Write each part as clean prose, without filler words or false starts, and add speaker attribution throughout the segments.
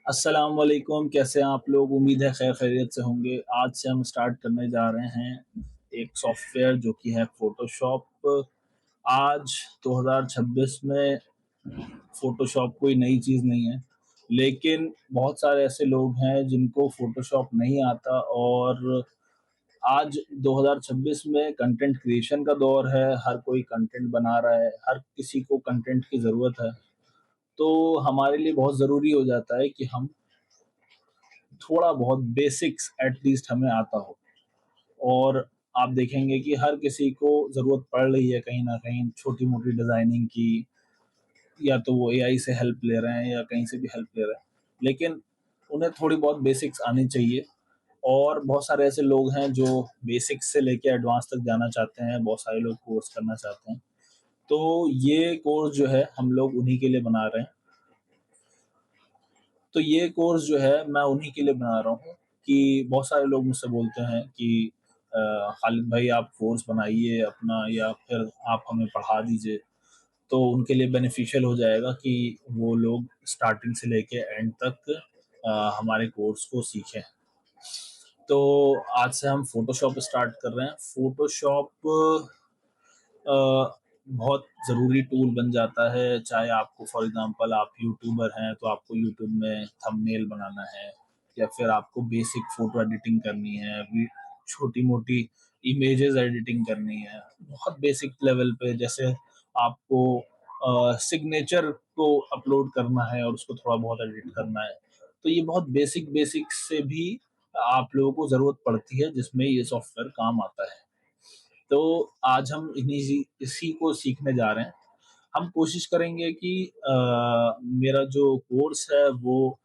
Speaker 1: अस्सलाम वालेकुम, कैसे हैं आप लोग? उम्मीद है खैर खैरियत से होंगे। आज से हम स्टार्ट करने जा रहे हैं एक सॉफ्टवेयर जो कि है फ़ोटोशॉप। आज 2026 में फ़ोटोशॉप कोई नई चीज़ नहीं है, लेकिन बहुत सारे ऐसे लोग हैं जिनको फ़ोटोशॉप नहीं आता और आज 2026 में कंटेंट क्रिएशन का दौर है, हर कोई कंटेंट बना रहा है, हर किसी को कंटेंट की ज़रूरत है। तो हमारे लिए बहुत ज़रूरी हो जाता है कि हम थोड़ा बहुत बेसिक्स एटलीस्ट हमें आता हो। और आप देखेंगे कि हर किसी को ज़रूरत पड़ रही है कहीं न कहीं छोटी-मोटी डिज़ाइनिंग की, या तो वो एआई से हेल्प ले रहे हैं या कहीं से भी हेल्प ले रहे हैं। लेकिन उन्हें थोड़ी बहुत बेसिक्स आनी चाहिए और बहुत सारे ऐसे लोग हैं जो बेसिक्स से लेके एडवांस तक जाना चाहते हैं, बहुत सारे लोग कोर्स करना चाहते हैं। तो ये कोर्स जो है हम लोग उन्हीं के लिए बना रहे हैं। तो ये कोर्स जो है मैं उन्हीं के लिए बना रहा हूँ कि बहुत सारे लोग मुझसे बोलते हैं कि खालिद भाई आप कोर्स बनाइए अपना या फिर आप हमें पढ़ा दीजिए। तो उनके लिए बेनिफिशियल हो जाएगा कि वो लोग स्टार्टिंग से लेके एंड तक हमारे कोर्स को सीखें। तो आज से हम फ़ोटोशॉप स्टार्ट कर रहे हैं। फ़ोटोशॉप बहुत ज़रूरी टूल बन जाता है, चाहे आपको फॉर एग्ज़ाम्पल आप यूट्यूबर हैं, तो आपको यूट्यूब में थंबनेल बनाना है या फिर आपको बेसिक फ़ोटो एडिटिंग करनी है, वी छोटी-मोटी इमेजेस एडिटिंग करनी है। बहुत बेसिक लेवल पे जैसे आपको सिग्नेचर को अपलोड करना है और उसको थोड़ा बहुत एडिट करना है। तो ये बहुत बेसिक से भी आप लोगों को ज़रूरत पड़ती है, जिसमें ये सॉफ्टवेयर काम आता है। तो आज हम इसी को सीखने जा रहे हैं। हम कोशिश करेंगे कि मेरा जो कोर्स है वो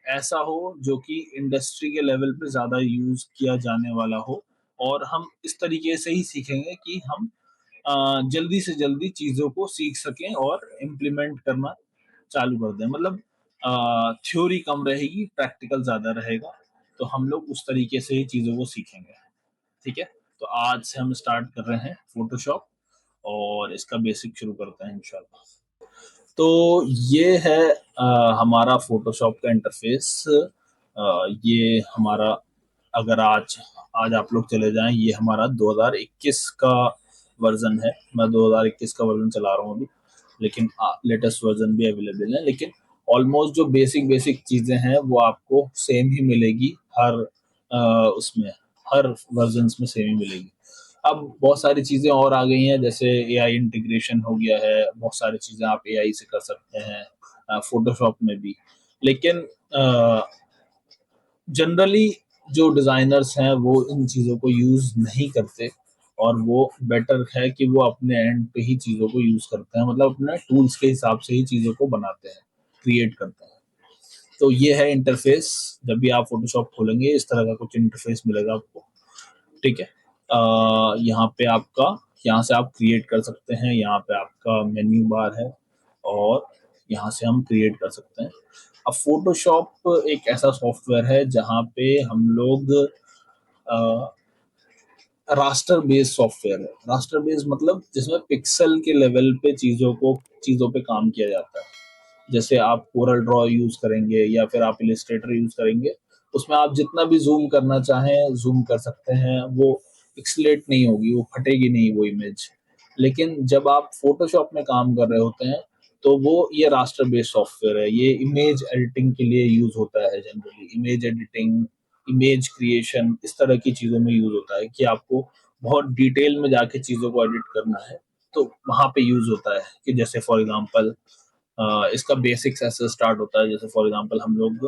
Speaker 1: ऐसा हो जो कि इंडस्ट्री के लेवल पे ज़्यादा यूज़ किया जाने वाला हो और हम इस तरीके से ही सीखेंगे कि हम जल्दी से जल्दी चीज़ों को सीख सकें और इम्प्लीमेंट करना चालू कर दें। मतलब थ्योरी कम रहेगी, प्रैक्टिकल ज़्यादा रहेगा। तो हम लोग उस तरीके से ही चीज़ों को सीखेंगे। ठीक है? तो आज से हम स्टार्ट कर रहे हैं फ़ोटोशॉप और इसका बेसिक शुरू करते हैं इंशाल्लाह। तो ये है हमारा फ़ोटोशॉप का इंटरफ़ेस। ये हमारा अगर आज आज आप लोग चले जाएँ, ये हमारा 2021 का वर्ज़न है। मैं 2021 का वर्ज़न चला रहा हूँ अभी, लेकिन लेटेस्ट वर्ज़न भी अवेलेबल है। लेकिन ऑलमोस्ट जो बेसिक चीज़ें हैं, वो आपको सेम ही मिलेगी उसमें, हर वर्ज़न्स में सेम ही मिलेगी। अब बहुत सारी चीज़ें और आ गई हैं, जैसे एआई इंटीग्रेशन हो गया है, बहुत सारी चीज़ें आप एआई से कर सकते हैं फ़ोटोशॉप में भी। लेकिन जनरली जो डिज़ाइनर्स हैं वो इन चीज़ों को यूज़ नहीं करते और वो बेटर है कि वो अपने एंड पे ही चीज़ों को यूज़ करते हैं, मतलब अपने टूल्स के हिसाब से ही चीज़ों को बनाते हैं, क्रिएट करते हैं। तो ये है इंटरफ़ेस। जब भी आप फ़ोटोशॉप खोलेंगे इस तरह का कुछ इंटरफ़ेस मिलेगा आपको। ठीक है? यहाँ पे आपका यहाँ से आप क्रिएट कर सकते हैं, यहाँ पे आपका मेन्यू बार है और यहाँ से हम क्रिएट कर सकते हैं। अब फ़ोटोशॉप एक ऐसा सॉफ्टवेयर है जहाँ पे हम लोग अ, रास्टर बेस्ड सॉफ्टवेयर है। रास्टर बेस्ड मतलब जिसमें पिक्सल के लेवल पे चीज़ों पे काम किया जाता है। जैसे आप कोरल ड्रॉ यूज़ करेंगे या फिर आप इलस्ट्रेटर यूज़ करेंगे, उसमें आप जितना भी ज़ूम करना चाहें, ज़ूम कर सकते हैं, वो पिक्सेलेट नहीं होगी, वो फटेगी नहीं वो इमेज। लेकिन जब आप फ़ोटोशॉप में काम कर रहे होते हैं, तो वो ये रास्टर बेस्ड सॉफ्टवेयर है, ये इमेज एडिटिंग के लिए यूज़ होता है generally. Image editing, image creation इस तरह की चीज़ों में यूज़ होता है कि आपको बहुत डिटेल में जाके चीज़ों को एडिट करना है, तो वहाँ पे यूज़ होता है कि जैसे फॉर एग्ज़ाम्पल इसका बेसिक्स ऐसे स्टार्ट होता है, जैसे फॉर एग्जांपल हम लोग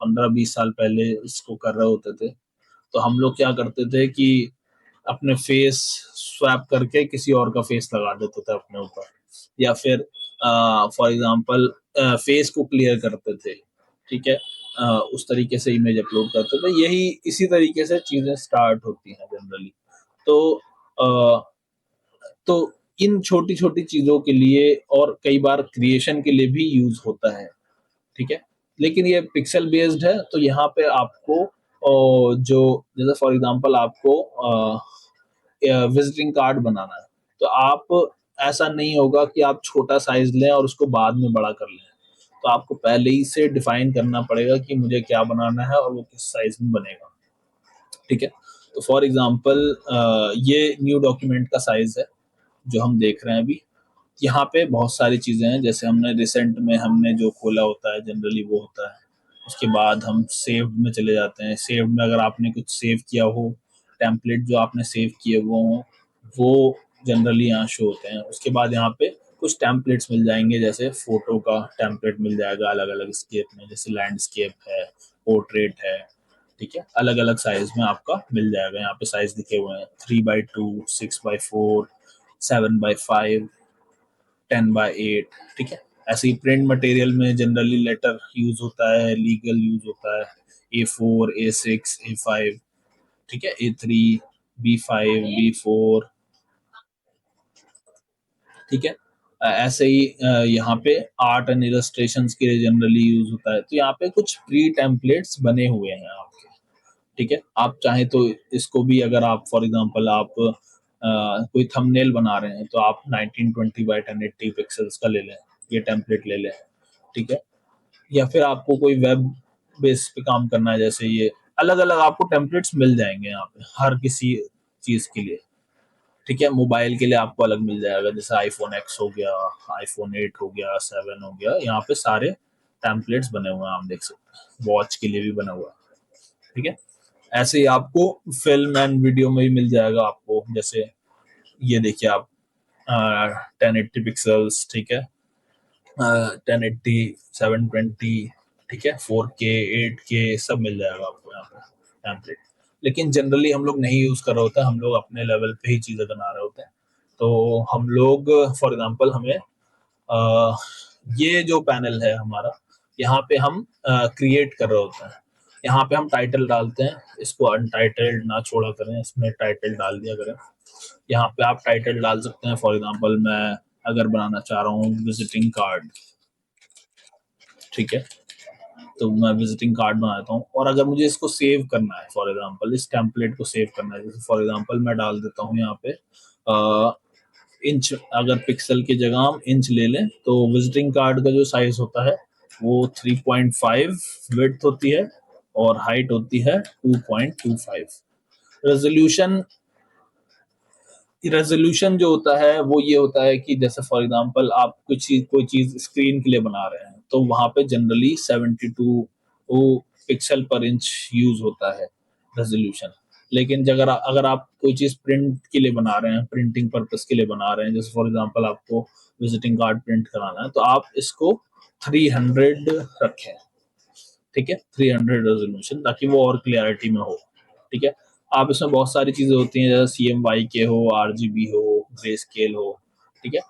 Speaker 1: 15-20 साल पहले इसको कर रहे होते थे, तो हम लोग क्या करते थे कि अपने फेस स्वैप करके किसी और का फेस लगा देते थे अपने ऊपर, या फिर फॉर एग्जांपल फेस को क्लियर करते थे। ठीक है? उस तरीके से इमेज अपलोड करते थे। यही इसी तरीके से चीज़ें स्टार्ट होती हैं जनरली। तो अ, तो इन छोटी-छोटी चीज़ों के लिए और कई बार क्रिएशन के लिए भी यूज़ होता है, ठीक है? लेकिन ये पिक्सेल बेस्ड है, तो यहाँ पे आपको जो जैसे फॉर एग्ज़ाम्पल आपको विज़िटिंग कार्ड बनाना है, तो आप ऐसा नहीं होगा कि आप छोटा साइज़ लें और उसको बाद में बड़ा कर लें। तो आपको पहले ही से डिफाइन करना पड़ेगा कि मुझे क्या बनाना है और वो किस साइज में बनेगा। ठीक है, तो फॉर एग्जांपल ये न्यू डॉक्यूमेंट का साइज है जो हम देख रहे हैं अभी। यहाँ पे बहुत सारी चीज़ें हैं, जैसे हमने रिसेंट में हमने जो खोला होता है जनरली वो होता है। उसके बाद हम सेव्ड में चले जाते हैं। सेव्ड में अगर आपने कुछ सेव किया हो, टेम्पलेट जो आपने सेव किए वो हों, वो जनरली यहाँ शो होते हैं। उसके बाद यहाँ पे कुछ टेम्पलेट्स मिल जाएंगे, जैसे फोटो का टेम्पलेट मिल जाएगा अलग अलग स्केप में, जैसे लैंडस्केप है, पोर्ट्रेट है। ठीक है, अलग अलग साइज में आपका मिल जाएगा। यहाँ पे साइज लिखे हुए हैं 3x2, 6x4, 7x5, 10x8। ठीक है, ऐसे ही प्रिंट मटेरियल में जनरली लेटर यूज होता है, लीगल यूज होता है, A4, A6, A5। ठीक है, A3, B5, B4। ठीक है, ऐसे ही यहाँ पे आर्ट एंड इलस्ट्रेशंस के लिए जनरली यूज होता है। तो यहाँ पे कुछ प्री टेम्पलेट्स बने हुए हैं आपके। ठीक है, आप चाहें तो इसको भी, अगर आप फॉर एग्जांपल आप कोई थंबनेल बना रहे हैं तो आप 1920 बाय 1080 पिक्सल्स का ले लें, ये टेम्पलेट ले लें। ठीक है, या फिर आपको कोई वेब बेस पे काम करना है, जैसे ये अलग अलग आपको टेम्पलेट्स मिल जाएंगे यहाँ पे हर किसी चीज के लिए। ठीक है, मोबाइल के लिए आपको अलग मिल जाएगा, जैसे आईफोन एक्स हो गया, आईफोन 8 हो गया, 7 हो गया, यहाँ पे सारे टेम्पलेट्स बने हुए हैं, आप देख सकते हैं। वॉच के लिए भी बना हुआ है। ठीक है, ऐसे ही आपको फिल्म एंड वीडियो में भी मिल जाएगा आपको, जैसे ये देखिए आप 1080 पिक्सल्स। ठीक है, 1080, 720। ठीक है, 4K, 8K सब मिल जाएगा आपको यहाँ पे टेम्पलेट। लेकिन जनरली हम लोग नहीं यूज कर रहे होते हैं, हम लोग अपने लेवल पे ही चीजें बना रहे होते हैं। तो हम लोग फॉर एग्जांपल हमें अ, ये जो पैनल है हमारा, यहाँ पे हम क्रिएट कर रहे होते हैं। यहाँ पे हम टाइटल डालते हैं, इसको अनटाइटल्ड ना छोड़ा करें, इसमें टाइटल डाल दिया करें। यहाँ पे आप टाइटल डाल सकते हैं, फॉर एग्जांपल मैं अगर बनाना चाह रहा हूँ विजिटिंग कार्ड। ठीक है, तो मैं विजिटिंग कार्ड बनाता हूँ, और अगर मुझे इसको सेव करना है, फॉर एग्जांपल इस टेम्पलेट को सेव करना है, जैसे फॉर एग्जांपल मैं डाल देता हूँ यहाँ पे इंच, अगर पिक्सल की जगह हम इंच ले लें, तो विजिटिंग कार्ड का जो साइज होता है वो 3.5 विड्थ होती है और हाइट होती है 2.25। रेजोल्यूशन रेजोल्यूशन जो होता है वो ये होता है कि जैसे फॉर एग्जांपल आप कोई चीज स्क्रीन के लिए बना रहे हैं, तो वहां पे जनरली 72 पिक्सल पर इंच यूज होता है रेजोल्यूशन। लेकिन अगर आप कोई चीज प्रिंट के लिए बना रहे हैं, प्रिंटिंग पर्पस के लिए बना रहे हैं, जैसे फॉर एग्जांपल आपको विजिटिंग कार्ड प्रिंट कराना है, तो आप इसको 300 रखें। ठीक है, 300 रेजोल्यूशन, ताकि वो और क्लियरिटी में हो। ठीक है, आप इसमें बहुत सारी चीजें होती हैं, जैसे CMYK के हो, RGB हो, ग्रे स्केल हो। ठीक है,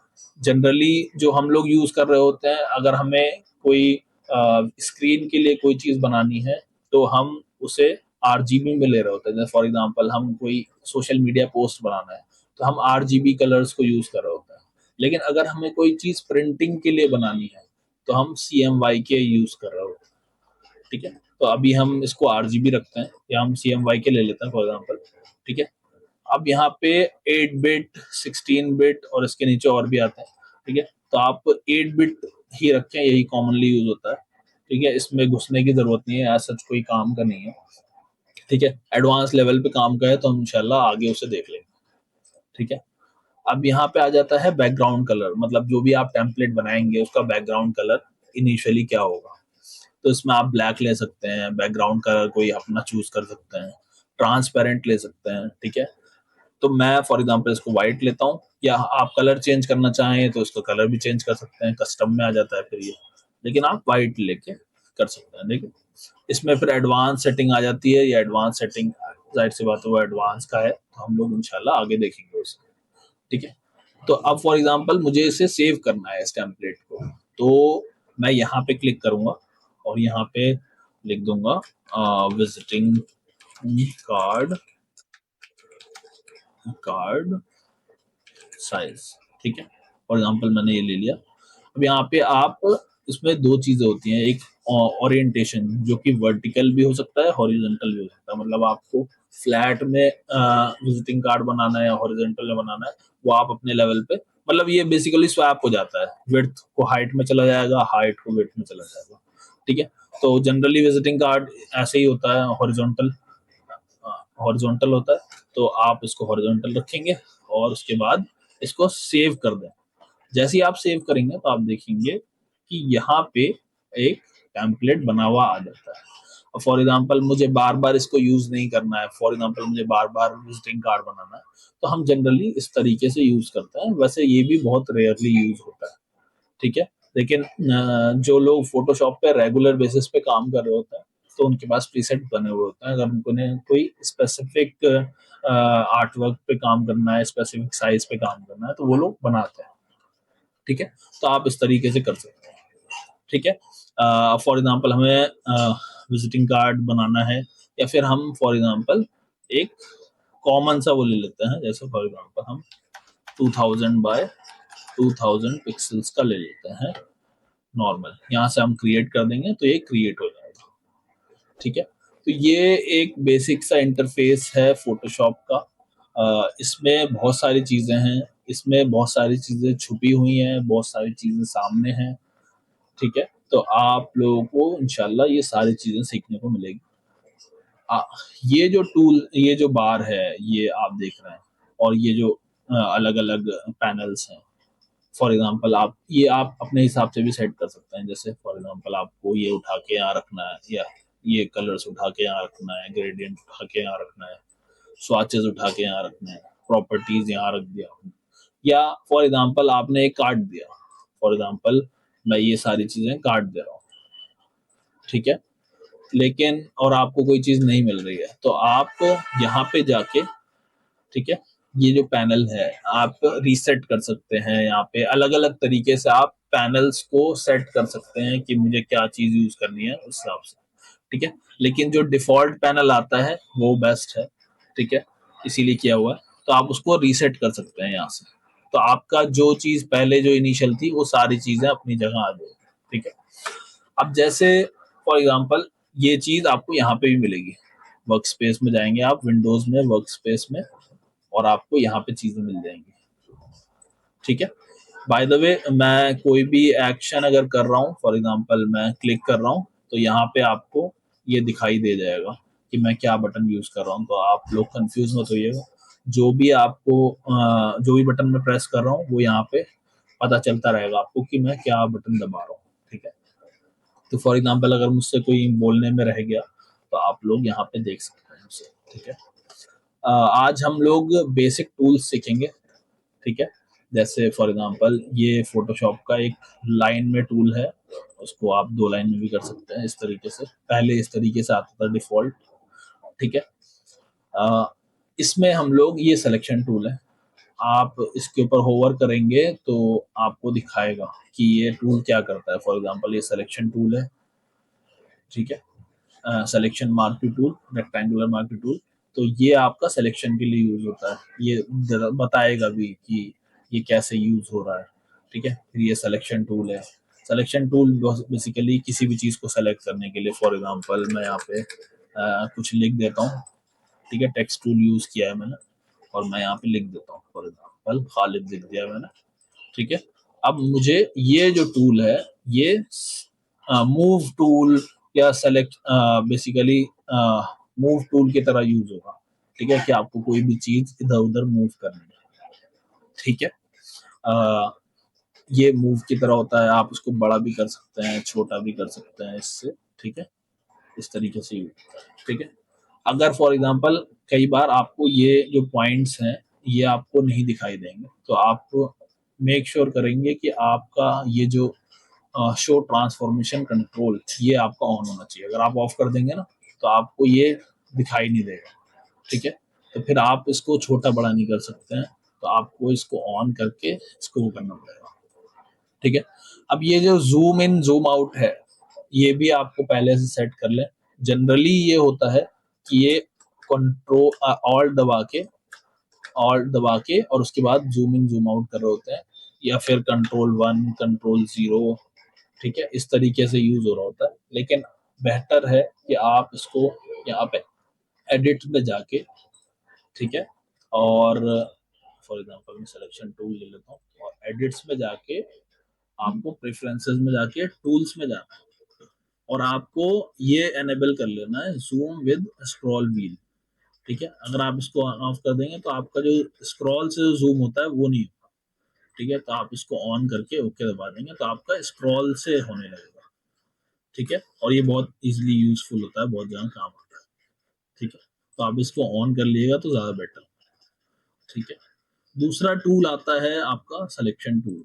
Speaker 1: जनरली जो हम लोग यूज कर रहे होते हैं, अगर हमें कोई स्क्रीन के लिए कोई चीज बनानी है, तो हम उसे RGB में ले रहे होते हैं। जैसे फॉर एग्जांपल हम कोई सोशल मीडिया पोस्ट बनाना है, तो हम RGB कलर्स को यूज कर रहे होते हैं। लेकिन अगर हमें कोई चीज प्रिंटिंग के लिए बनानी है, तो हम CMYK यूज कर रहे होते हैं। ठीक है, तो अभी हम इसको RGB रखते हैं, या हम CMYK ले लेते हैं फॉर एग्जांपल। ठीक है, अब यहाँ पे 8 बिट, 16 बिट और इसके नीचे और भी आते हैं। ठीक है, तो आप 8 बिट ही रखें, यही कॉमनली यूज होता है। ठीक है, इसमें घुसने की जरूरत नहीं है, ऐसा कोई काम का नहीं है। ठीक है, एडवांस लेवल पे काम का है तो हम इंशाल्लाह आगे उसे देख लेंगे। ठीक है, अब यहाँ पे आ जाता है बैकग्राउंड कलर, मतलब जो भी आप टेम्पलेट बनाएंगे उसका बैकग्राउंड कलर इनिशियली क्या होगा। तो इसमें आप ब्लैक ले सकते हैं, बैकग्राउंड कलर कोई अपना चूज कर सकते हैं, ट्रांसपेरेंट ले सकते हैं। ठीक है, तो मैं फॉर एग्जांपल इसको व्हाइट लेता हूँ, या आप कलर चेंज करना चाहें तो इसका कलर भी चेंज कर सकते हैं, कस्टम में आ जाता है फिर ये। लेकिन आप व्हाइट लेके कर सकते हैं। देखिए, इसमें फिर एडवांस सेटिंग आ जाती है। ये एडवांस सेटिंग जाहिर सी बात है वो एडवांस का है, तो हम लोग इंशाल्लाह आगे देखेंगे उसे। ठीक है, तो अब फॉर एग्जांपल मुझे इसे सेव करना है इस टेम्पलेट को, तो मैं यहाँ पे क्लिक करूंगा और यहाँ पे लिख दूंगा विजिटिंग कार्ड कार्ड साइज। ठीक है, फॉर एग्जांपल मैंने ये ले लिया। अब यहाँ पे आप, इसमें दो चीजें होती हैं, एक ओरिएंटेशन जो कि वर्टिकल भी हो सकता है, हॉरिजॉन्टल भी हो सकता है। मतलब आपको फ्लैट में विजिटिंग कार्ड बनाना है या हॉरिजॉन्टल में बनाना है, वो आप अपने लेवल पे मतलब ये बेसिकली स्वैप हो जाता है, विड्थ को हाइट में चला जाएगा, हाइट को विड्थ में चला जाएगा, ठीक है। तो जनरली विजिटिंग कार्ड ऐसे ही होता है, हॉरिजॉन्टल, हॉरिजॉन्टल होता है। तो आप इसको हॉरिजॉन्टल रखेंगे और उसके बाद इसको सेव कर दें। जैसे ही आप सेव करेंगे तो आप देखेंगे कि यहाँ पे एक टेम्पलेट बना हुआ आ जाता है। फॉर एग्जाम्पल मुझे बार बार इसको यूज नहीं करना है, फॉर एग्जाम्पल मुझे बार बार विजिटिंग कार्ड बनाना है, तो हम जनरली इस तरीके से यूज करते हैं। वैसे ये भी बहुत रेयरली यूज होता है, ठीक है। लेकिन जो लोग फोटोशॉप पे रेगुलर बेसिस पे काम कर रहे होते हैं, तो उनके पास प्रीसेट बने हुए होते हैं। अगर उन्हें कोई स्पेसिफिक आर्ट वर्क पे काम करना है, स्पेसिफिक साइज पे काम करना है, तो वो लोग बनाते हैं, ठीक है। तो आप इस तरीके से कर सकते हैं, ठीक है। फॉर एग्जांपल हमें विजिटिंग कार्ड बनाना है, या फिर हम फॉर एग्जांपल एक कॉमन सा वो ले लेते हैं, जैसे फॉर एग्जांपल हम 2000 बाय 2000 पिक्सल्स का ले लेते हैं नॉर्मल। यहाँ से हम क्रिएट कर देंगे तो ये क्रिएट हो जाएगा, ठीक है। तो ये एक बेसिक सा इंटरफेस है फोटोशॉप का। इसमें बहुत सारी चीजें हैं, इसमें बहुत सारी चीजें छुपी हुई हैं, बहुत सारी चीजें सामने हैं, ठीक है। तो आप लोगों को इंशाल्लाह ये सारी चीजें सीखने को मिलेगी। आ, ये जो टूल, ये जो बार है, ये आप देख रहे हैं, और ये जो अलग अलग पैनल्स हैं, फॉर एग्जांपल आप अपने हिसाब से भी सेट कर सकते हैं। जैसे फॉर एग्जांपल आपको ये उठा के यहाँ रखना है, या ये कलर्स उठा के यहाँ रखना है, ग्रेडियंट उठा के यहाँ रखना है, स्वाचेस उठा के यहाँ रखना है, प्रॉपर्टीज यहाँ रख दिया, या फॉर एग्जांपल आपने एक कार्ड दिया, फॉर एग्जांपल मैं ये सारी चीजें काट दे रहा हूँ, ठीक है। लेकिन और आपको कोई चीज नहीं मिल रही है, तो आप यहाँ पे जाके, ठीक है, ये जो पैनल है आप रीसेट कर सकते हैं। यहाँ पे अलग अलग तरीके से आप पैनल्स को सेट कर सकते हैं कि मुझे क्या चीज यूज करनी है उस हिसाब से, ठीक है। लेकिन जो डिफॉल्ट पैनल आता है वो बेस्ट है, ठीक है, इसीलिए किया हुआ है। तो आप उसको रीसेट कर सकते हैं यहाँ से, तो आपका जो चीज पहले जो इनिशियल थी वो सारी चीजें अपनी जगह आ जाएगी, ठीक है। अब जैसे फॉर एग्जांपल ये चीज आपको यहाँ पे भी मिलेगी, वर्क स्पेस में जाएंगे आप, विंडोज में वर्क स्पेस में, और आपको यहाँ पे चीजें मिल जाएंगी, ठीक है। बाय द वे मैं कोई भी एक्शन अगर कर रहा हूँ, फॉर एग्जांपल मैं क्लिक कर रहा हूँ, तो यहाँ पे आपको ये दिखाई दे जाएगा कि मैं क्या बटन यूज कर रहा हूँ। तो आप लोग कंफ्यूज मत होइएगा, जो भी बटन मैं प्रेस कर रहा हूँ वो यहाँ पे पता चलता रहेगा आपको कि मैं क्या बटन दबा रहा हूँ, ठीक है। तो फॉर एग्जांपल अगर मुझसे कोई बोलने में रह गया, तो आप लोग यहाँ पे देख सकते हैं उसे, ठीक है। आज हम लोग बेसिक टूल्स सीखेंगे, ठीक है। जैसे फॉर एग्जांपल ये फोटोशॉप का एक लाइन में टूल है, उसको आप 2 लाइन में भी कर सकते हैं। इस तरीके से पहले इस तरीके से आता था डिफॉल्ट, ठीक है। अ, इसमें हम लोग, ये सिलेक्शन टूल है, आप इसके ऊपर होवर करेंगे तो आपको दिखाएगा कि ये टूल क्या करता है। फॉर एग्जांपल ये सिलेक्शन टूल है, ठीक है, selection mark tool, rectangular mark tool. तो ये आपका सिलेक्शन के लिए यूज होता है, ये बताएगा भी कि ये कैसे यूज हो रहा है, ठीक है। फिर ये सिलेक्शन टूल है, सिलेक्शन टूल बेसिकली किसी भी चीज को सेलेक्ट करने के लिए, फॉर एग्जांपल मैं यहाँ पे कुछ लिख देता हूँ, ठीक है, टेक्स्ट टूल यूज किया है मैंने, और मैं यहाँ पे लिख देता हूँ, फॉर एग्जांपल खालिद लिख दिया मैंने, ठीक है। अब मुझे ये जो टूल है, ये मूव टूल या सेलेक्ट, बेसिकली मूव टूल की तरह यूज होगा, ठीक है, कि आपको कोई भी चीज इधर उधर मूव करनी है, ठीक है। अ, ये मूव की तरह होता है, आप उसको बड़ा भी कर सकते हैं, छोटा भी कर सकते हैं इससे, ठीक है। इस तरीके से यूज होता है, ठीक है। अगर फॉर एग्जांपल कई बार आपको ये जो पॉइंट्स हैं ये आपको नहीं दिखाई देंगे, तो आप मेक श्योर करेंगे कि आपका ये जो शो ट्रांसफॉर्मेशन कंट्रोल, ये आपका ऑन होना चाहिए। अगर आप ऑफ कर देंगे ना, तो आपको ये दिखाई नहीं देगा, ठीक है। तो फिर आप इसको छोटा बड़ा नहीं कर सकते हैं, तो आपको इसको ऑन करके इसको वो करना पड़ेगा, ठीक है। अब ये जो जूम इन जूम आउट है, ये भी आपको पहले से सेट कर लें। जनरली ये होता है कि ये कंट्रोल ऑल्ट दबा के और उसके बाद जूम इन जूम आउट कर रहे होते हैं, या फिर कंट्रोल 1 कंट्रोल 0, ठीक है, इस तरीके से यूज हो रहा होता है। लेकिन बेहतर है कि आप इसको यहाँ पे एडिट में जाके, ठीक है, और फॉर एग्जांपल मैं सिलेक्शन टूल ले लेता हूँ, और एडिट्स में जाके आपको प्रेफरेंसेस में जाके टूल्स में जाना है और आपको ये एनेबल कर लेना है जूम विद स्क्रॉल व्हील। ठीक है, अगर आप इसको ऑफ कर देंगे तो आपका जो स्क्रॉल से जो जूम होता है वो नहीं होगा। ठीक है, तो आप इसको ऑन करके ओके दबा देंगे तो आपका स्क्रॉल से होने लगेगा। ठीक है, और ये बहुत इजीली यूजफुल होता है, बहुत ज्यादा काम आता है। ठीक है, तो आप इसको ऑन कर लिएगा तो ज्यादा बेटर। ठीक है, दूसरा टूल आता है आपका सिलेक्शन टूल।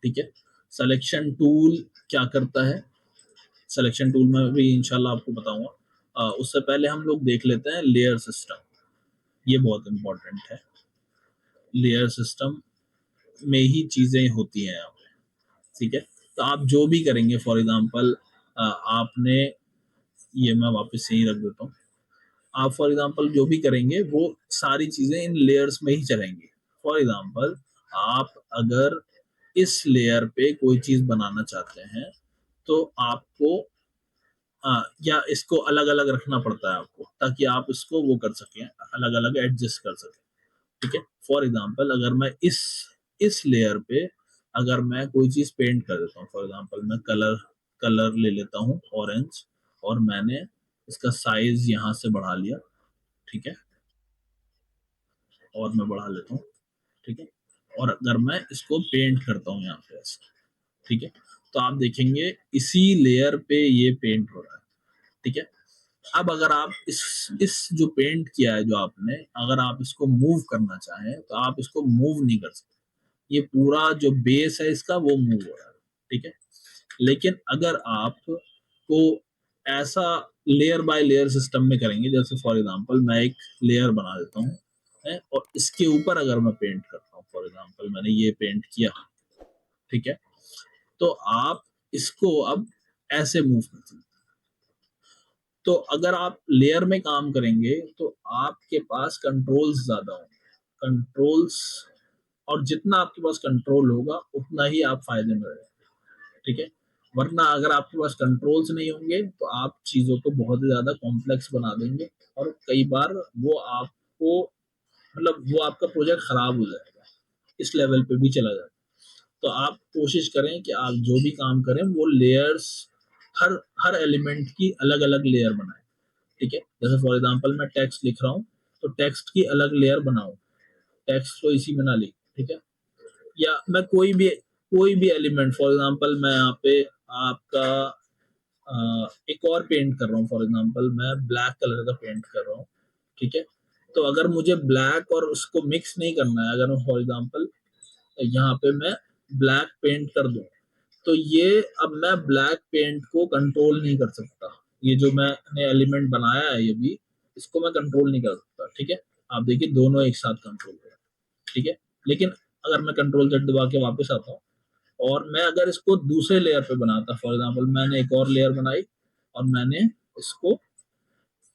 Speaker 1: ठीक है, सिलेक्शन टूल क्या करता है, सिलेक्शन टूल में भी इंशाल्लाह आपको बताऊंगा। उससे पहले हम लोग देख लेते हैं लेयर सिस्टम। ये बहुत इंपॉर्टेंट है। लेयर सिस्टम में ही चीजें होती हैं यहाँ पे। ठीक है, तो आप जो भी करेंगे, फॉर एग्जांपल आपने, ये मैं वापस यही रख देता हूँ। आप फॉर एग्जांपल जो भी करेंगे वो सारी चीजें इन लेयर्स में ही चलेंगी। फॉर एग्जांपल आप अगर इस लेयर पे कोई चीज बनाना चाहते हैं तो आपको या इसको अलग अलग रखना पड़ता है आपको, ताकि आप इसको वो कर सकें, अलग अलग एडजस्ट कर सकें। ठीक है, फॉर एग्जांपल अगर मैं इस लेयर पे अगर मैं कोई चीज पेंट कर देता हूँ, फॉर एग्जांपल मैं कलर कलर ले लेता हूँ ऑरेंज, और मैंने इसका साइज यहाँ से बढ़ा लिया। ठीक है, और मैं बढ़ा लेता हूँ। ठीक है, और अगर मैं इसको पेंट करता हूँ यहाँ पे ऐसे, ठीक है, तो आप देखेंगे इसी लेयर पे ये पेंट हो रहा है। ठीक है, अब अगर आप इस जो पेंट किया है जो आपने, अगर आप इसको मूव करना चाहें तो आप इसको मूव नहीं कर सकते। ये पूरा जो बेस है इसका वो मूव हो रहा है। ठीक है, लेकिन अगर आप को ऐसा लेयर बाय लेयर सिस्टम में करेंगे, जैसे फॉर एग्जांपल मैं एक लेयर बना देता हूँ और इसके ऊपर अगर मैं पेंट करता हूँ, फॉर एग्जांपल मैंने ये पेंट किया। ठीक है, तो आप इसको अब ऐसे मूव कर सकते हैं। तो अगर आप लेयर में काम करेंगे तो आपके पास कंट्रोल्स ज्यादा होंगे, कंट्रोल्स, और जितना आपके पास कंट्रोल होगा उतना ही आप फायदे में रहेंगे। ठीक है, वरना अगर आपके पास कंट्रोल्स नहीं होंगे तो आप चीजों को बहुत ज्यादा कॉम्प्लेक्स बना देंगे और कई बार वो आपको, मतलब वो आपका प्रोजेक्ट खराब हो जाएगा, इस लेवल पे भी चला जाएगा। तो आप कोशिश करें कि आप जो भी काम करें वो लेयर्स, हर हर एलिमेंट की अलग अलग लेयर बनाएं। ठीक है, जैसे फॉर एग्जांपल मैं टेक्स्ट लिख रहा हूँ तो टेक्स्ट की अलग लेयर बनाऊं, टेक्स्ट को इसी में ना लिख। ठीक है, या मैं कोई भी एलिमेंट, फॉर एग्जांपल मैं यहाँ पे आपका एक और पेंट कर रहा हूँ, फॉर एग्जांपल मैं ब्लैक कलर का पेंट कर रहा हूँ। ठीक है, तो अगर मुझे ब्लैक और उसको मिक्स नहीं करना है, अगर मैं फॉर एग्जांपल यहाँ पे मैं ब्लैक पेंट कर दूं, तो ये अब मैं ब्लैक पेंट को कंट्रोल नहीं कर सकता। ये जो मैंने एलिमेंट बनाया है ये भी, इसको मैं कंट्रोल नहीं कर सकता। ठीक है, आप देखिए दोनों एक साथ कंट्रोल हो रहे हैं। ठीक है, लेकिन अगर मैं कंट्रोल जेड दबा के वापस आता हूँ और मैं अगर इसको दूसरे लेयर पे बनाता, फॉर एग्जाम्पल मैंने एक और लेयर बनाई और मैंने इसको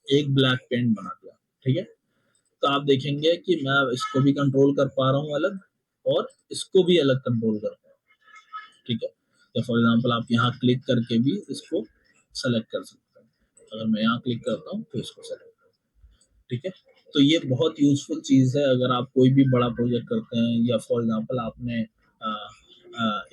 Speaker 1: एक ब्लैक पेंट बना दिया। ठीक है, तो आप देखेंगे कि मैं इसको भी कंट्रोल कर पा रहा हूँ अलग, और इसको भी अलग कंट्रोल कर पा रहा हूँ। ठीक है, तो फॉर एग्जाम्पल आप यहाँ क्लिक करके भी इसको सेलेक्ट कर सकते हैं। अगर मैं यहाँ क्लिक करता हूँ तो इसको सेलेक्ट, ठीक है, तो ये बहुत यूजफुल चीज है अगर आप कोई भी बड़ा प्रोजेक्ट करते हैं, या फॉर एग्जांपल आपने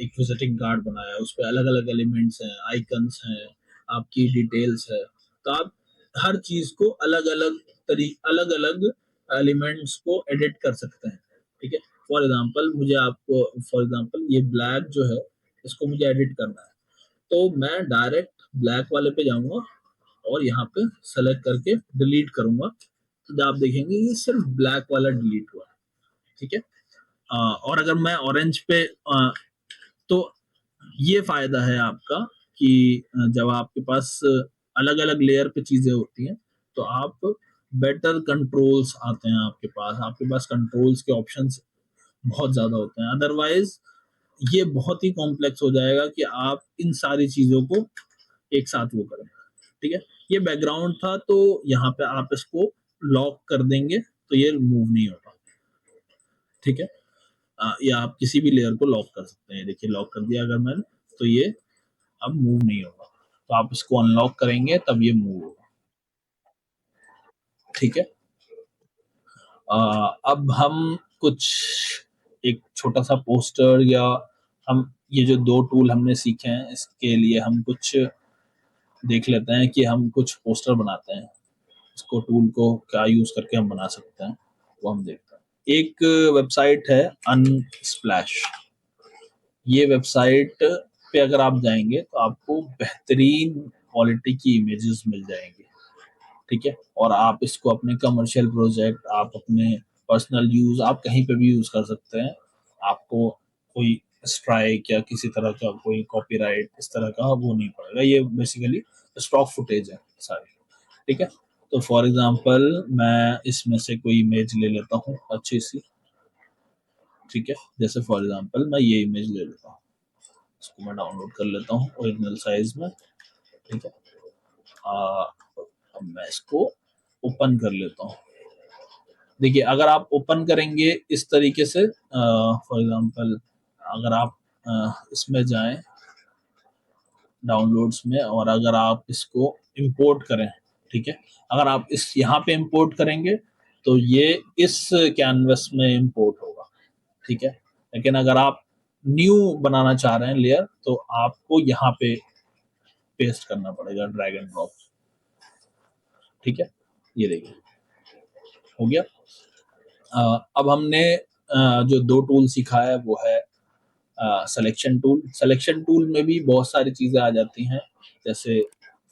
Speaker 1: एक विजिटिंग कार्ड बनाया है, उस पर अलग अलग एलिमेंट्स हैं, आइकन्स हैं, आपकी डिटेल्स है, तो आप हर चीज को अलग अलग एलिमेंट्स को एडिट कर सकते हैं। ठीक है, फॉर एग्जांपल मुझे आपको, फॉर एग्जांपल ये ब्लैक जो है इसको मुझे एडिट करना है, तो मैं डायरेक्ट ब्लैक वाले पे जाऊंगा और यहाँ पे सेलेक्ट करके डिलीट करूंगा, तो आप देखेंगे ये सिर्फ ब्लैक वाला डिलीट हुआ है। ठीक है, और अगर मैं ऑरेंज पे तो ये फायदा है आपका कि जब आपके पास अलग अलग लेयर पे चीजें होती हैं तो आप बेटर कंट्रोल्स आते हैं आपके पास कंट्रोल्स के ऑप्शंस बहुत ज्यादा होते हैं। अदरवाइज ये बहुत ही कॉम्प्लेक्स हो जाएगा कि आप इन सारी चीजों को एक साथ वो करें। ठीक है, ये बैकग्राउंड था, तो यहाँ पे आप इसको लॉक कर देंगे तो ये मूव नहीं होगा। ठीक है, या आप किसी भी लेयर को लॉक कर सकते हैं, देखिए लॉक कर दिया अगर मैंने, तो ये अब मूव नहीं होगा। तो आप इसको अनलॉक करेंगे तब ये मूव होगा। ठीक है, अब हम कुछ एक छोटा-सा पोस्टर या हम ये जो 2 टूल हमने सीखे हैं, इसके लिए हम कुछ देख लेते हैं कि हम कुछ पोस्टर बनाते हैं। इसको टूल को क्या यूज़ करके हम बना सकते हैं, वो हम देखते हैं। एक वेबसाइट है अनस्प्लैश। ये वेबसाइट पे अगर आप जाएँगे तो आपको बेहतरीन क्वालिटी की इमेजेस मिल जाएँगी, ठीक है? और आप इसको अपने कमर्शियल प्रोजेक्ट, आप अपने पर्सनल यूज़, आप कहीं पे भी यूज़ कर सकते हैं। आपको कोई स्ट्राइक या किसी तरह का कोई कॉपीराइट इस तरह का वो नहीं पड़ेगा। ये बेसिकली स्टॉक फुटेज है सारी, ठीक है? तो फॉर एग्ज़ाम्पल मैं इसमें से कोई इमेज ले लेता हूँ अच्छी-सी, ठीक है? जैसे फॉर एग्ज़ाम्पल मैं ये इमेज ले लेता हूँ। इसको मैं डाउनलोड कर लेता हूँ ओरिजिनल साइज़ में, ठीक है? अब मैं इसको ओपन कर लेता हूँ। देखिए, अगर आप ओपन करेंगे इस तरीके से फॉर एग्ज़ाम्पल अगर आप इसमें जाएँ डाउनलोड्स में और अगर आप इसको इंपोर्ट करें, ठीक है? अगर आप इस यहाँ पे इंपोर्ट करेंगे, तो ये इस कैनवस में इंपोर्ट होगा, ठीक है? लेकिन अगर आप न्यू बनाना चाह रहे हैं लेयर, तो आपको यहाँ पे पेस्ट करना पड़ेगा ड्रैग एंड ड्रॉप, ठीक है? ये देखिए, हो गया। अब हमने जो 2 टूल सीखा है वो है सिलेक्शन टूल। सिलेक्शन टूल में भी बहुत सारी चीज़ें आ जाती हैं, जैसे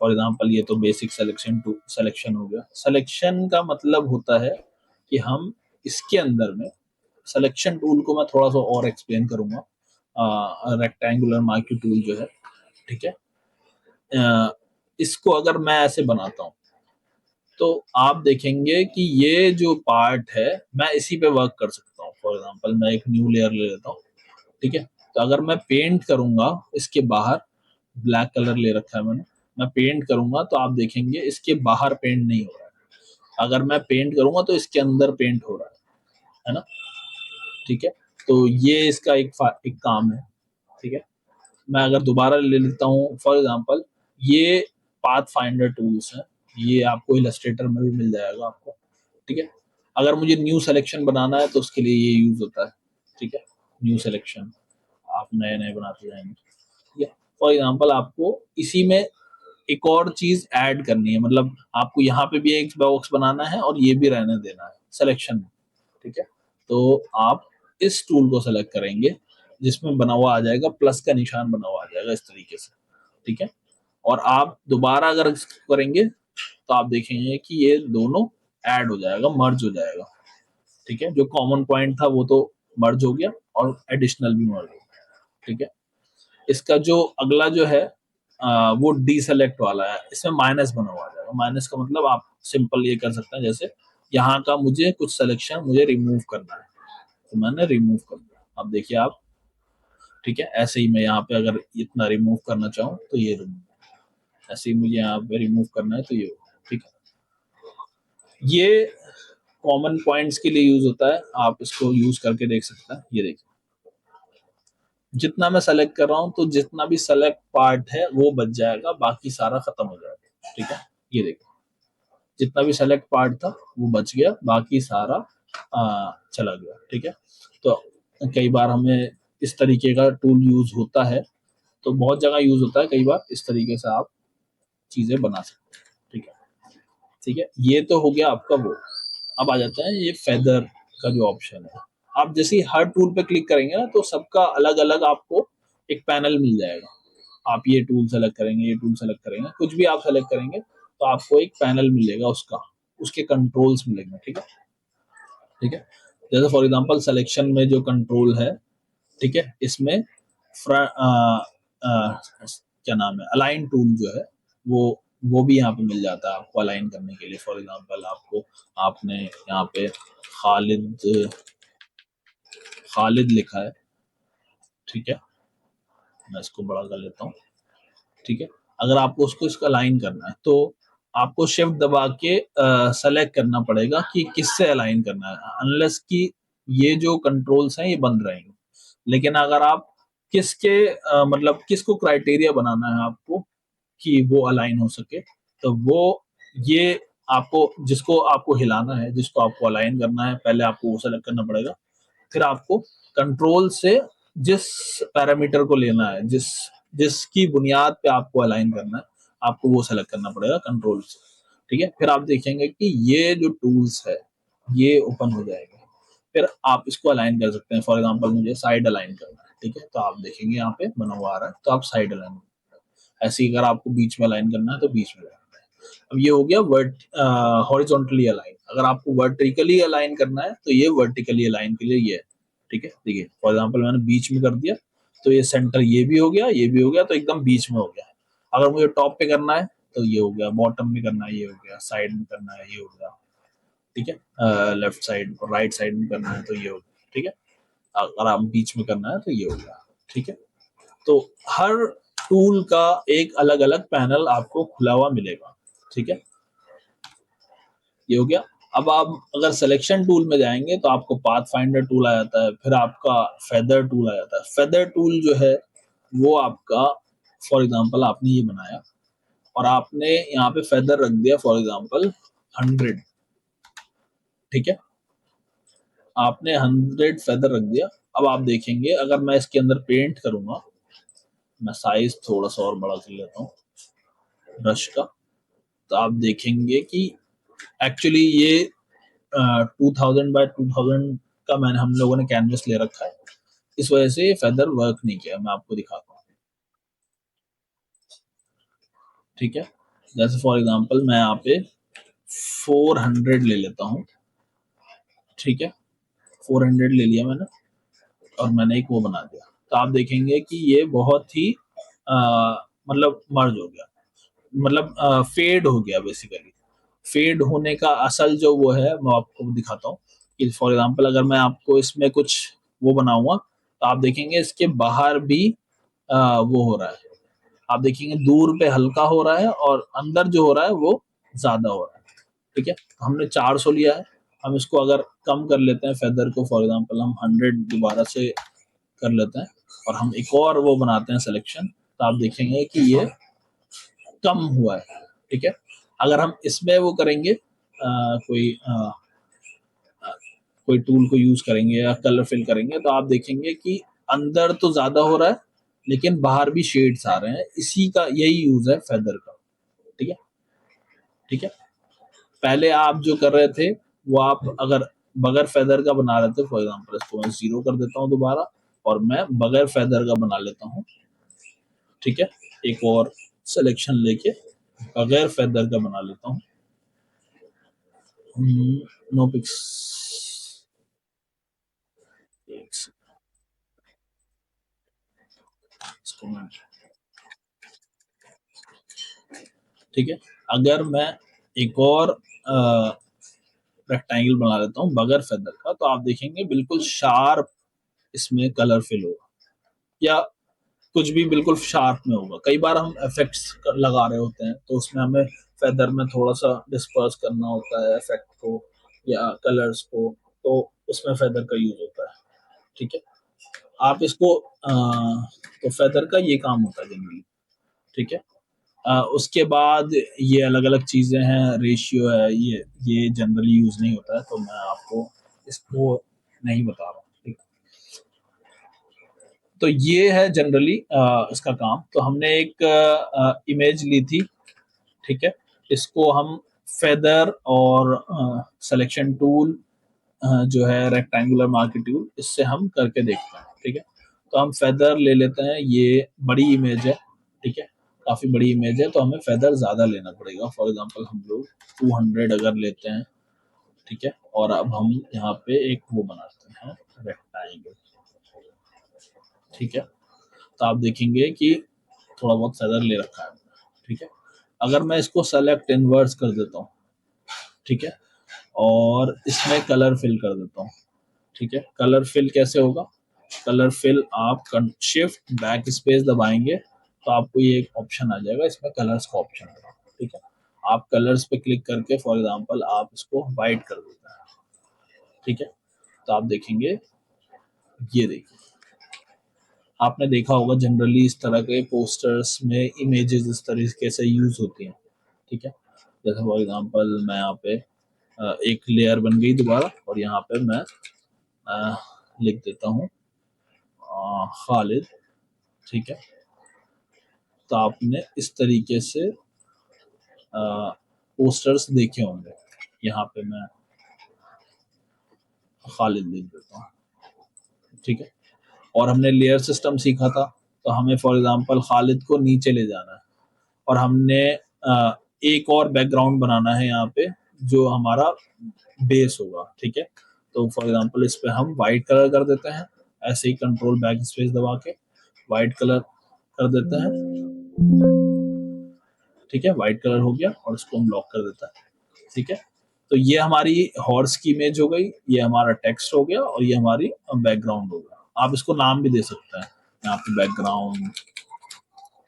Speaker 1: फॉर एग्ज़ाम्पल ये तो बेसिक सिलेक्शन हो गया। सिलेक्शन का मतलब होता है कि हम इसके अंदर में सिलेक्शन टूल को मैं थोड़ा-सा और एक्सप्लेन करूँगा। रेक्टेंगुलर मार्क्यू टूल जो है, ठीक है? इसको अगर मैं ऐसे बनाता हूँ, तो आप देखेंगे कि ये जो पार्ट है, मैं इसी पे वर्क कर सकता हूँ। फॉर एग्ज़ाम्पल मैं एक न्यू लेयर ले लेता हूँ, ठीक है? तो अगर मैं पेंट करूँगा इसके बाहर, ब्लैक कलर ले रखा है मैंने, मैं पेंट करूँगा तो आप देखेंगे इसके बाहर पेंट नहीं हो रहा है। अगर मैं पेंट करूँगा तो इसके अंदर पेंट हो रहा है ना? ठीक है? तो ये इसका एक काम है, ठीक है? मैं अगर दोबारा ले लेता हूँ फॉर एग्ज़ाम्पल ये पाथ फाइंडर टूल्स हैं, ये आपको इलस्ट्रेटर में भी मिल जाएगा आपको, ठीक है? अगर मुझे न्यू सिलेक्शन बनाना है तो उसके लिए ये यूज़ होता है, ठीक है? न्यू सिलेक्शन आप नए-नए बनाते जाएँगे, ठीक है? फॉर एग्ज़ाम्पल आपको इसी में एक और चीज़ ऐड करनी है, मतलब आपको यहाँ पे भी एक बॉक्स बनाना है और ये भी रहने देना है सिलेक्शन में, ठीक है? तो आप इस टूल को सेलेक्ट करेंगे, जिसमें बना हुआ आ जाएगा प्लस का निशान बना हुआ आ जाएगा इस तरीके से, ठीक है? और आप दोबारा अगर इसको करेंगे, तो आप देखेंगे कि ये दोनों ऐड हो जाएगा, मर्ज हो जाएगा, ठीक है? जो कॉमन पॉइंट था वो तो मर्ज हो गया और एडिशनल भी मर्ज हो गया, ठीक है? इसका जो अगला जो है वो डीसेलेक्ट वाला है, इसमें माइनस बना हुआ आ जाएगा। माइनस का मतलब आप सिंपल ये कर सकते हैं, जैसे यहाँ का मुझे कुछ सिलेक्शन मुझे रिमूव करना है, तो मैंने रिमूव कर दिया। अब देखिए आप, ठीक है? ऐसे ही मैं यहाँ पे अगर इतना रिमूव करना चाहूँ तो ये रिमूव, ऐसे ही मुझे यहाँ पे रिमूव करना है तो ये होगा, ठीक है? ये कॉमन पॉइंट्स के लिए यूज़ होता है, आप इसको यूज़ करके देख सकते हैं। ये देखिए, जितना मैं सेलेक्ट कर रहा हूँ तो जितना भी सेलेक्ट पार्ट है वो बच जाएगा, बाकी सारा खत्म हो जाएगा, ठीक है? ये देखिए, जितना भी सेलेक्ट पार्ट था वो बच गया, बाकी सारा चला गया, ठीक है? तो कई बार हमें इस तरीके का टूल यूज़ होता है, तो बहुत जगह यूज़ होता है, कई बार इस तरीके से आप चीज़ें बना सकते हैं, ठीक है? ठीक है? ये तो हो गया आपका वो। अब आ जाते हैं ये फेदर का जो ऑप्शन है। आप जैसे ही हर टूल पे क्लिक करेंगे ना तो सबका अलग-अलग आपको एक पैनल मिल जाएगा। आप ये टूल सेलेक्ट करेंगे, ये टूल सेलेक्ट करेंगे, कुछ भी आप सेलेक्ट करेंगे तो आपको एक पैनल मिलेगा उसका, उसके कंट्रोल्स मिलेंगे, ठीक है? ठीक है? जैसे फॉर एग्ज़ाम्पल सिलेक्शन में जो कंट्रोल है, ठीक है? इसमें अ, क्या नाम है अलाइन टूल जो है वो वो भी यहाँ पे मिल जाता है आपको अलाइन करने के लिए। फॉर एग्ज़ाम्पल आपको आपने यहाँ पे खालिद खालिद लिखा है, ठीक है? मैं इसको बड़ा कर लेता हूँ, ठीक है? अगर आपको उसको इसको अलाइन करना है तो आपको शिफ्ट दबा के सेलेक्ट करना पड़ेगा कि किससे अलाइन करना है, अनलेस कि ये जो कंट्रोल्स हैं ये बंद रहेंगे। लेकिन अगर आप किसके मतलब किसको क्राइटेरिया बनाना है आपको कि वो अलाइन हो सके, तो वो ये आपको जिसको आपको हिलाना है, जिसको आपको अलाइन करना है, पहले आपको वो सेलेक्ट करना पड़ेगा। फिर आपको कंट्रोल से जिस पैरामीटर को लेना है, जिसकी बुनियाद पे आपको अलाइन करना है, आपको वो सेलेक्ट करना पड़ेगा कंट्रोल से। ठीक है, फिर आप देखेंगे कि ये जो टूल्स है ये ओपन हो जाएंगे। फिर आप इसको अलाइन कर सकते हैं। फॉर एग्जांपल मुझे साइड अलाइन करना है, ठीक है, तो आप देखेंगे यहाँ पे बना हुआ आ रहा है, तो आप साइड अलाइन। ऐसे ही अगर आपको बीच में अलाइन करना है तो बीच में करना है। अब ये हो गया हॉरिजॉन्टली अलाइन। अगर आपको वर्टिकली अलाइन करना है तो ये वर्टिकली अलाइन के लिए ये है। ठीक है, देखिए फॉर एग्जांपल मैंने बीच में कर दिया, तो ये सेंटर ये भी हो गया, ये भी हो गया, तो एकदम बीच में हो गया। अगर मुझे टॉप पे करना है तो ये हो गया, बॉटम में करना है ये हो गया, साइड में करना है ये हो गया। ठीक है, लेफ्ट साइड और राइट साइड में करना है तो ये हो गया। ठीक है, अगर आप बीच में करना है तो ये हो गया। ठीक है, तो हर टूल का एक अलग अलग पैनल आपको खुला हुआ मिलेगा। ठीक है, ये हो गया। अब आप अगर सिलेक्शन टूल में जाएंगे तो आपको पाथ फाइंडर टूल आ जाता है, फिर आपका फेदर टूल आ जाता है। फेदर टूल जो है वो आपका, फॉर एग्जांपल आपने ये बनाया और आपने यहाँ पे फेदर रख दिया फॉर एग्जांपल 100। ठीक है, आपने 100 फेदर रख दिया। अब आप देखेंगे अगर मैं इसके अंदर पेंट करूंगा, मैं साइज थोड़ा सा और बड़ा कर लेता हूँ ब्रश का, तो आप देखेंगे कि एक्चुअली ये 2000 बाय 2000 का मैंने हम लोगों ने कैनवस ले रखा है, इस वजह से ये फेदर वर्क नहीं किया। मैं आपको दिखाता हूँ। ठीक है, जैसे फॉर एग्जांपल मैं यहाँ पे 400 ले लेता हूँ। ठीक है, 400 ले लिया मैंने और मैंने एक वो बना दिया, तो आप देखेंगे कि ये बहुत ही आ, मतलब मर्ज हो गया, मतलब फेड हो गया बेसिकली। फेड होने का असल जो वो है मैं आपको दिखाता हूँ कि फॉर एग्जांपल अगर मैं आपको इसमें कुछ वो बनाऊंगा तो आप देखेंगे इसके बाहर भी वो हो रहा है। आप देखेंगे दूर पे हल्का हो रहा है और अंदर जो हो रहा है वो ज्यादा हो रहा है। ठीक है, तो हमने 400 लिया है, हम इसको अगर कम कर लेते हैं फेदर को, फॉर एग्जांपल हम 100 दोबारा से कर लेते हैं और हम एक और वो बनाते हैं सिलेक्शन, तो आप देखेंगे कि ये कम हुआ है। ठीक है, अगर हम इसमें वो करेंगे कोई टूल को यूज करेंगे या कलर फिल करेंगे तो आप देखेंगे कि अंदर तो ज्यादा हो रहा है लेकिन बाहर भी शेड्स आ रहे हैं। इसी का यही यूज है फेदर का। ठीक है, ठीक है, पहले आप जो कर रहे थे वो आप अगर बगैर फेदर का बना रहे थे, फॉर एग्जांपल इसको मैं 0 कर देता हूँ दोबारा और मैं बगैर फेदर का बना लेता हूँ। ठीक है, एक और सिलेक्शन लेके बगैर फेदर का बना लेता हूँ। नो पिक्स, ठीक है, अगर मैं एक और रेक्टेंगल बना लेता हूँ बगैर फेदर का, तो आप देखेंगे बिल्कुल शार्प इसमें कलर फिल होगा या कुछ भी बिल्कुल शार्प में होगा। कई बार हम इफेक्ट्स लगा रहे होते हैं तो उसमें हमें फेदर में थोड़ा सा डिस्पर्स करना होता है इफेक्ट को या कलर्स को, तो उसमें फेदर का यूज होता है। ठीक है, आप इसको तो फेदर का ये काम होता है जनरली। ठीक है, उसके बाद ये अलग अलग चीजें हैं, रेशियो है, ये जनरली यूज नहीं होता है तो मैं आपको इसको नहीं बता रहा हूँ। ठीक, तो ये है जनरली इसका काम। तो हमने एक इमेज ली थी। ठीक है, इसको हम फेदर और सिलेक्शन टूल जो है रेक्टेंगुलर मार्केट टूल, इससे हम करके देखते हैं। ठीक है, तो हम फेदर ले लेते हैं, ये बड़ी इमेज है। ठीक है, काफी बड़ी इमेज है तो हमें फेदर ज्यादा लेना पड़ेगा। फॉर एग्जांपल हम लोग 200 अगर लेते हैं। ठीक है, और अब हम यहाँ पे एक वो बनाते हैं रेक्टेंगल। ठीक है, तो आप देखेंगे कि थोड़ा बहुत फेदर ले रखा है। ठीक है, अगर मैं इसको सेलेक्ट इनवर्स कर देता हूँ, ठीक है, और इसमें कलर फिल कर देता हूँ। ठीक है, कलर फिल कैसे होगा? कलर फिल आप शिफ्ट बैक स्पेस दबाएंगे तो आपको ये एक ऑप्शन आ जाएगा, इसमें कलर्स का ऑप्शन होगा। ठीक है, आप कलर्स पे क्लिक करके फॉर एग्जांपल आप इसको वाइट कर देते हैं। ठीक है, तो आप देखेंगे, ये देखिए, आपने देखा होगा जनरली इस तरह के पोस्टर्स में इमेजेस इस तरीके से यूज होती हैं। ठीक है, जैसे फॉर एग्जांपल मैं यहाँ पे एक लेयर बन गई दोबारा और यहाँ पे मैं लिख देता हूँ खालिद, ठीक है? तो आपने इस तरीके से पोस्टर्स देखे होंगे। यहाँ पे मैं खालिद लिख देता हूँ, ठीक है? और हमने लेयर सिस्टम सीखा था, तो हमें फॉर एग्जांपल खालिद को नीचे ले जाना है और हमने एक और बैकग्राउंड बनाना है यहाँ पे जो हमारा बेस होगा, ठीक है? तो फॉर एग्जांपल इस पे हम वाइट कलर कर देते हैं, ऐसे ही कंट्रोल बैक स्पेस दबा के वाइट कलर कर देते हैं, ठीक है? वाइट कलर हो गया और इसको हम लॉक कर देते हैं, ठीक है? तो ये हमारी हॉर्स की इमेज हो गई, ये हमारा टेक्स्ट हो गया और ये हमारी बैकग्राउंड हो गया। आप इसको नाम भी दे सकते हैं यहाँ पे बैकग्राउंड,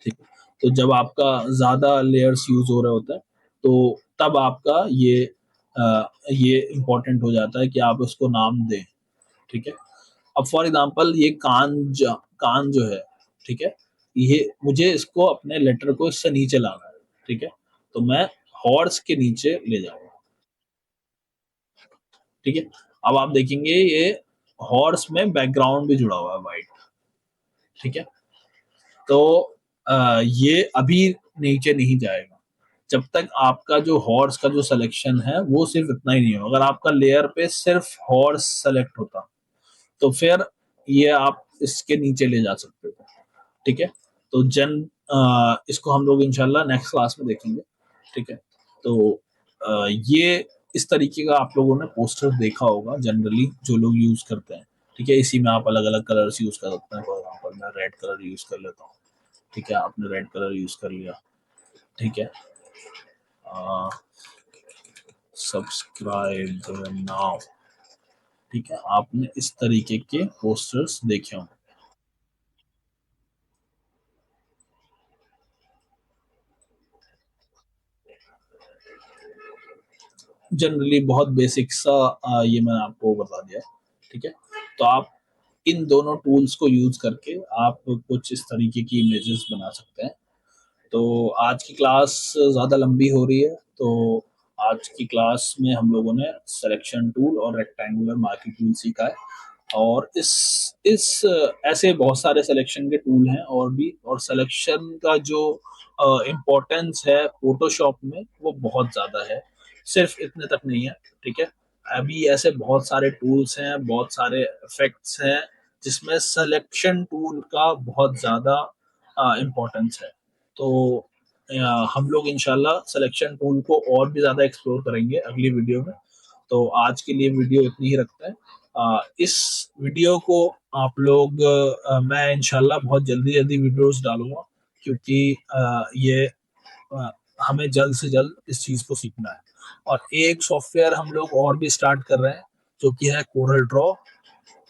Speaker 1: ठीक है? तो जब आपका ज़्यादा लेयर्स यूज़ हो रहे होते हैं, तो तब आपका ये इम्पोर्टेंट हो जाता है कि आप उसको नाम दें, ठीक है? अब फॉर एग्जांपल ये कान जो है, ठीक है? ये मुझे इसको अपने लेटर को इससे नीचे लाना है, ठीक है? तो मैं हॉर्स के नीचे ले जाऊँगा, ठीक है? अब आप देखेंगे ये हॉर्स में बैकग्राउंड भी जुड़ा हुआ है व्हाइट, ठीक है? तो ये अभी नीचे नहीं जाएगा जब तक आपका जो हॉर्स का जो सिलेक्शन है वो सिर्फ इतना ही नहीं हो। अगर आपका लेयर पे सिर्फ हॉर्स सेलेक्ट होता तो फिर ये आप इसके नीचे ले जा सकते थे, ठीक है? तो इसको हम लोग इंशाल्लाह नेक्स्ट क्लास में देखेंगे, ठीक है? तो ये इस तरीके का आप लोगों ने पोस्टर देखा होगा जनरली जो लोग यूज करते हैं, ठीक है? इसी में आप अलग अलग कलर्स यूज कर सकते हैं। फॉर एग्जाम्पल मैं रेड कलर यूज कर लेता हूँ, ठीक है? आपने रेड कलर यूज कर लिया, ठीक है? सब्सक्राइब नाउ, ठीक है? आपने इस तरीके के पोस्टर्स देखे होंगे। जनरली बहुत बेसिक सा ये मैंने आपको बता दिया, ठीक है? तो आप इन दोनों टूल्स को यूज करके आप कुछ इस तरीके की इमेजेस बना सकते हैं। तो आज की क्लास ज़्यादा लंबी हो रही है, तो आज की क्लास में हम लोगों ने सिलेक्शन टूल और रेक्टेंगुलर मार्किंग टूल सीखा है और इस ऐसे बहुत सारे सिलेक्शन के टूल हैं और भी, और सिलेक्शन का जो इम्पोर्टेंस है फोटोशॉप में वो बहुत ज़्यादा है, सिर्फ इतने तक नहीं है, ठीक है? अभी ऐसे बहुत सारे टूल्स हैं, बहुत सारे इफेक्ट्स हैं जिसमें सिलेक्शन टूल का बहुत ज़्यादा इम्पोर्टेंस है। तो हम लोग इंशाल्लाह सिलेक्शन टूल को और भी ज़्यादा एक्सप्लोर करेंगे अगली वीडियो में। तो आज के लिए वीडियो इतनी ही रखते हैं। इस वीडियो को आप लोग मैं इंशाल्लाह बहुत जल्दी जल्दी वीडियोस डालूंगा क्योंकि ये अ, हमें जल्द से जल्द इस चीज़ को सीखना है। और एक सॉफ्टवेयर हम लोग और भी स्टार्ट कर रहे हैं जो कि है कोरल ड्रॉ।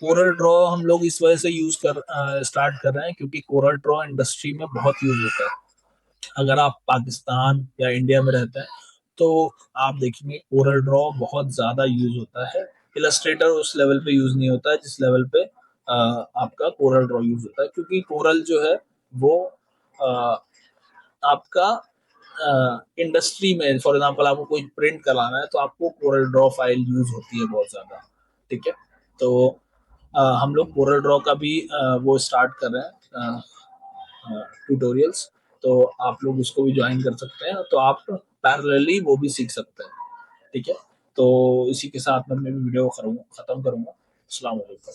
Speaker 1: कोरल ड्रॉ हम लोग इस वजह से स्टार्ट कर रहे हैं क्योंकि कोरल ड्रॉ इंडस्ट्री में बहुत यूज होता है। अगर आप पाकिस्तान या इंडिया में रहते हैं तो आप देखेंगे कोरल ड्रॉ बहुत ज़्यादा यूज होता है। इलस्ट्रेटर उस लेवल पे यूज नहीं होता है जिस लेवल पे आपका कोरल ड्रॉ यूज होता है, क्योंकि कोरल जो है वो अ, आपका इंडस्ट्री में फॉर एग्जांपल आपको कोई प्रिंट कराना है तो आपको कोरल ड्रॉ फाइल यूज होती है बहुत ज़्यादा, ठीक है? तो हम लोग कोरल ड्रॉ का भी वो स्टार्ट कर रहे हैं ट्यूटोरियल्स, तो आप लोग उसको भी ज्वाइन कर सकते हैं, तो आप पैरेलली वो भी सीख सकते हैं, ठीक है? तो इसी के साथ मैं वीडियो खत्म करूंगा। अस्सलाम वालेकुम।